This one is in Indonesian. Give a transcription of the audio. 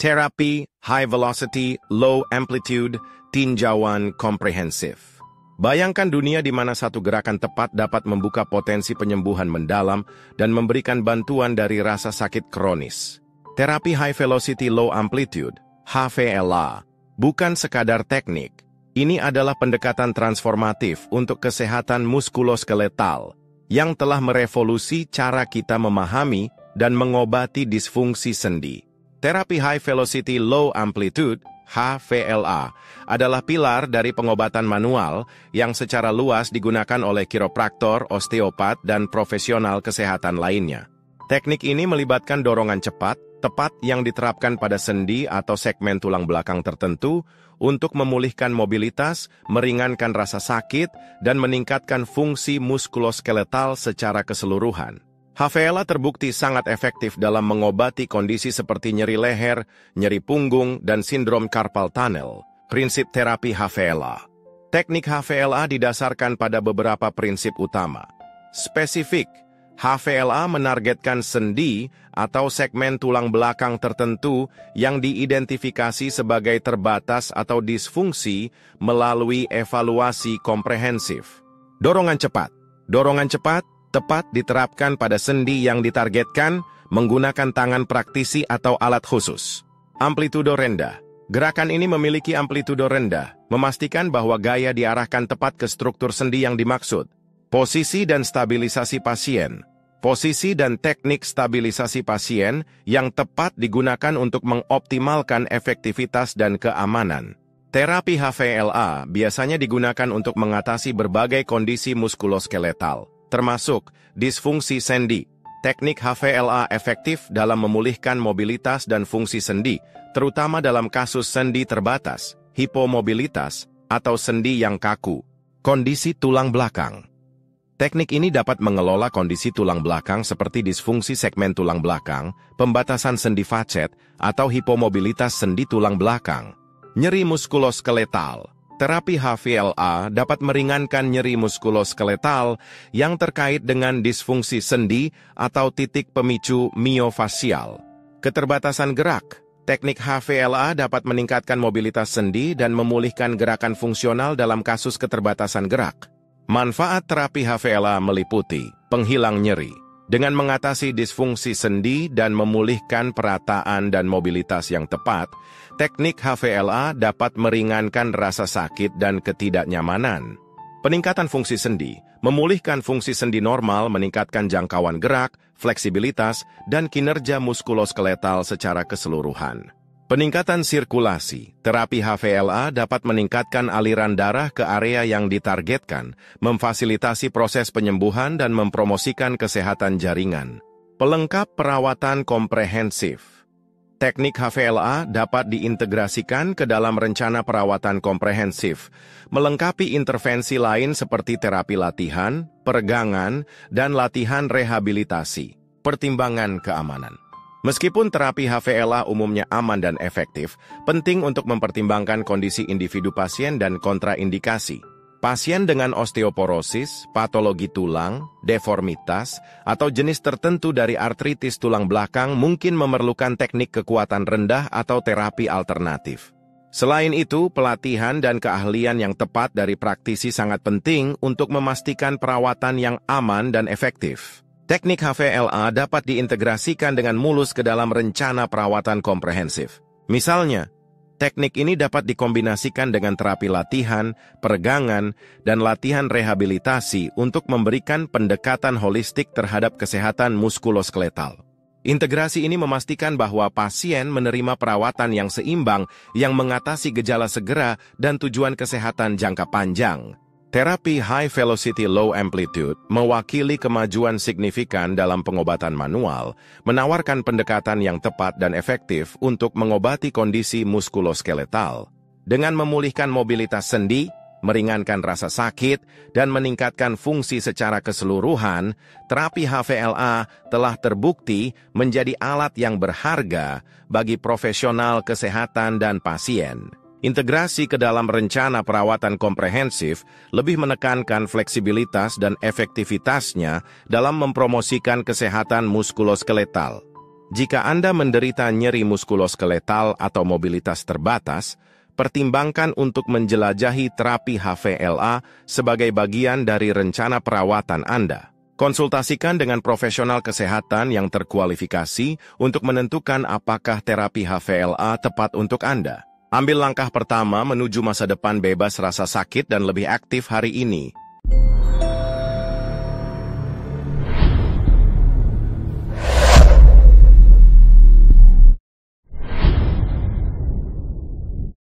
Terapi High Velocity Low Amplitude Tinjauan Komprehensif. Bayangkan dunia di mana satu gerakan tepat dapat membuka potensi penyembuhan mendalam dan memberikan bantuan dari rasa sakit kronis. Terapi High Velocity Low Amplitude (HVLA) bukan sekadar teknik. Ini adalah pendekatan transformatif untuk kesehatan muskuloskeletal yang telah merevolusi cara kita memahami dan mengobati disfungsi sendi. Terapi High Velocity Low Amplitude (HVLA) adalah pilar dari pengobatan manual yang secara luas digunakan oleh kiropraktor, osteopat, dan profesional kesehatan lainnya. Teknik ini melibatkan dorongan cepat, tepat yang diterapkan pada sendi atau segmen tulang belakang tertentu untuk memulihkan mobilitas, meringankan rasa sakit, dan meningkatkan fungsi muskuloskeletal secara keseluruhan. HVLA terbukti sangat efektif dalam mengobati kondisi seperti nyeri leher, nyeri punggung, dan sindrom carpal tunnel. Prinsip terapi HVLA. Teknik HVLA didasarkan pada beberapa prinsip utama. Spesifik, HVLA menargetkan sendi atau segmen tulang belakang tertentu yang diidentifikasi sebagai terbatas atau disfungsi melalui evaluasi komprehensif. Dorongan cepat. Dorongan cepat tepat diterapkan pada sendi yang ditargetkan menggunakan tangan praktisi atau alat khusus. Amplitudo rendah. Gerakan ini memiliki amplitudo rendah, memastikan bahwa gaya diarahkan tepat ke struktur sendi yang dimaksud. Posisi dan stabilisasi pasien. Posisi dan teknik stabilisasi pasien yang tepat digunakan untuk mengoptimalkan efektivitas dan keamanan. Terapi HVLA biasanya digunakan untuk mengatasi berbagai kondisi muskuloskeletal, termasuk disfungsi sendi. Teknik HVLA efektif dalam memulihkan mobilitas dan fungsi sendi, terutama dalam kasus sendi terbatas, hipomobilitas, atau sendi yang kaku. Kondisi tulang belakang. Teknik ini dapat mengelola kondisi tulang belakang seperti disfungsi segmen tulang belakang, pembatasan sendi facet, atau hipomobilitas sendi tulang belakang. Nyeri muskuloskeletal. Terapi HVLA dapat meringankan nyeri muskuloskeletal yang terkait dengan disfungsi sendi atau titik pemicu miofasial. Keterbatasan gerak. Teknik HVLA dapat meningkatkan mobilitas sendi dan memulihkan gerakan fungsional dalam kasus keterbatasan gerak. Manfaat terapi HVLA meliputi penghilang nyeri. Dengan mengatasi disfungsi sendi dan memulihkan perataan dan mobilitas yang tepat, teknik HVLA dapat meringankan rasa sakit dan ketidaknyamanan. Peningkatan fungsi sendi, memulihkan fungsi sendi normal, meningkatkan jangkauan gerak, fleksibilitas, dan kinerja muskuloskeletal secara keseluruhan. Peningkatan sirkulasi. Terapi HVLA dapat meningkatkan aliran darah ke area yang ditargetkan, memfasilitasi proses penyembuhan dan mempromosikan kesehatan jaringan. Pelengkap perawatan komprehensif. Teknik HVLA dapat diintegrasikan ke dalam rencana perawatan komprehensif, melengkapi intervensi lain seperti terapi latihan, peregangan, dan latihan rehabilitasi. Pertimbangan keamanan. Meskipun terapi HVLA umumnya aman dan efektif, penting untuk mempertimbangkan kondisi individu pasien dan kontraindikasi. Pasien dengan osteoporosis, patologi tulang, deformitas, atau jenis tertentu dari artritis tulang belakang mungkin memerlukan teknik kekuatan rendah atau terapi alternatif. Selain itu, pelatihan dan keahlian yang tepat dari praktisi sangat penting untuk memastikan perawatan yang aman dan efektif. Teknik HVLA dapat diintegrasikan dengan mulus ke dalam rencana perawatan komprehensif. Misalnya, teknik ini dapat dikombinasikan dengan terapi latihan, peregangan, dan latihan rehabilitasi untuk memberikan pendekatan holistik terhadap kesehatan muskuloskeletal. Integrasi ini memastikan bahwa pasien menerima perawatan yang seimbang yang mengatasi gejala segera dan tujuan kesehatan jangka panjang. Terapi High Velocity Low Amplitude mewakili kemajuan signifikan dalam pengobatan manual, menawarkan pendekatan yang tepat dan efektif untuk mengobati kondisi muskuloskeletal. Dengan memulihkan mobilitas sendi, meringankan rasa sakit, dan meningkatkan fungsi secara keseluruhan, terapi HVLA telah terbukti menjadi alat yang berharga bagi profesional kesehatan dan pasien. Integrasi ke dalam rencana perawatan komprehensif lebih menekankan fleksibilitas dan efektivitasnya dalam mempromosikan kesehatan muskuloskeletal. Jika Anda menderita nyeri muskuloskeletal atau mobilitas terbatas, pertimbangkan untuk menjelajahi terapi HVLA sebagai bagian dari rencana perawatan Anda. Konsultasikan dengan profesional kesehatan yang terkualifikasi untuk menentukan apakah terapi HVLA tepat untuk Anda. Ambil langkah pertama menuju masa depan bebas rasa sakit dan lebih aktif hari ini.